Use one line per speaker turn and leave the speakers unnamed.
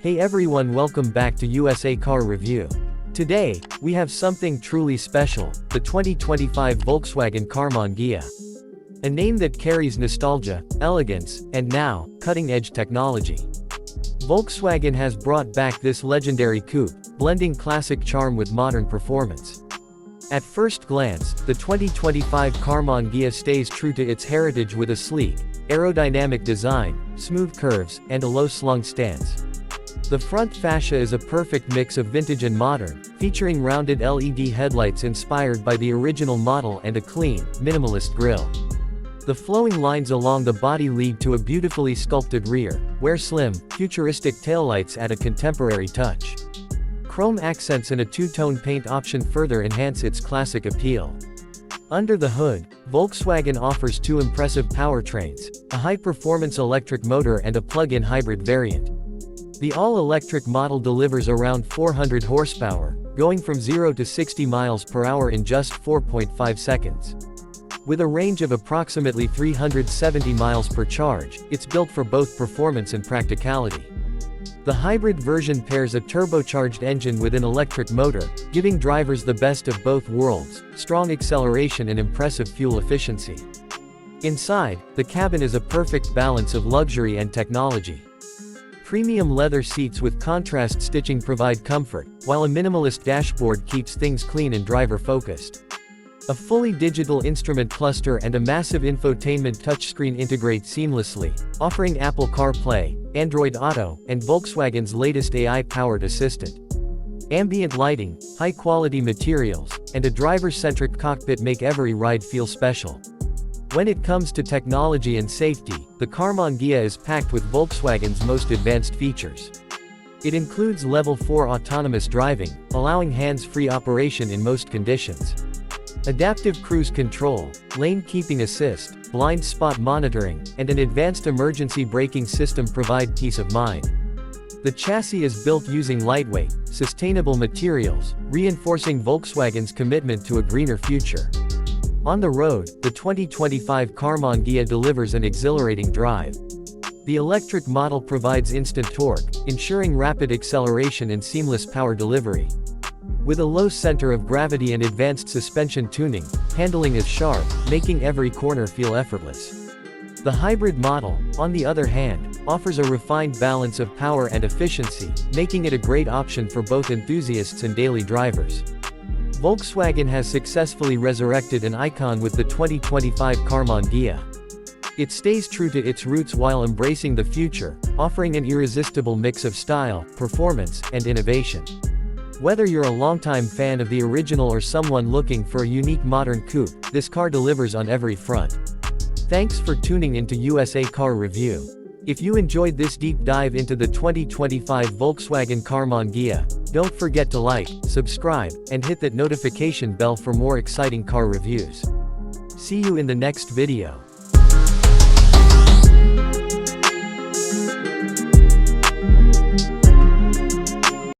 Hey everyone, welcome back to USA Car Review. Today, we have something truly special, the 2025 Volkswagen Karmann Ghia. A name that carries nostalgia, elegance, and now, cutting-edge technology. Volkswagen has brought back this legendary coupe, blending classic charm with modern performance. At first glance, the 2025 Karmann Ghia stays true to its heritage with a sleek, aerodynamic design, smooth curves, and a low-slung stance. The front fascia is a perfect mix of vintage and modern, featuring rounded LED headlights inspired by the original model and a clean, minimalist grille. The flowing lines along the body lead to a beautifully sculpted rear, where slim, futuristic taillights add a contemporary touch. Chrome accents and a two-tone paint option further enhance its classic appeal. Under the hood, Volkswagen offers two impressive powertrains, a high-performance electric motor and a plug-in hybrid variant. The all-electric model delivers around 400 horsepower, going from 0 to 60 miles per hour in just 4.5 seconds. With a range of approximately 370 miles per charge, it's built for both performance and practicality. The hybrid version pairs a turbocharged engine with an electric motor, giving drivers the best of both worlds, strong acceleration and impressive fuel efficiency. Inside, the cabin is a perfect balance of luxury and technology. Premium leather seats with contrast stitching provide comfort, while a minimalist dashboard keeps things clean and driver-focused. A fully digital instrument cluster and a massive infotainment touchscreen integrate seamlessly, offering Apple CarPlay, Android Auto, and Volkswagen's latest AI-powered assistant. Ambient lighting, high-quality materials, and a driver-centric cockpit make every ride feel special. When it comes to technology and safety, the Karmann Ghia is packed with Volkswagen's most advanced features. It includes Level 4 autonomous driving, allowing hands-free operation in most conditions. Adaptive cruise control, lane keeping assist, blind spot monitoring, and an advanced emergency braking system provide peace of mind. The chassis is built using lightweight, sustainable materials, reinforcing Volkswagen's commitment to a greener future. On the road, the 2025 Karmann Ghia delivers an exhilarating drive. The electric model provides instant torque, ensuring rapid acceleration and seamless power delivery. With a low center of gravity and advanced suspension tuning, handling is sharp, making every corner feel effortless. The hybrid model, on the other hand, offers a refined balance of power and efficiency, making it a great option for both enthusiasts and daily drivers. Volkswagen has successfully resurrected an icon with the 2025 Karmann Ghia. It stays true to its roots while embracing the future, offering an irresistible mix of style, performance, and innovation. Whether you're a longtime fan of the original or someone looking for a unique modern coupe, this car delivers on every front. Thanks for tuning into USA Car Review. If you enjoyed this deep dive into the 2025 Volkswagen Karmann Ghia, don't forget to like, subscribe, and hit that notification bell for more exciting car reviews. See you in the next video.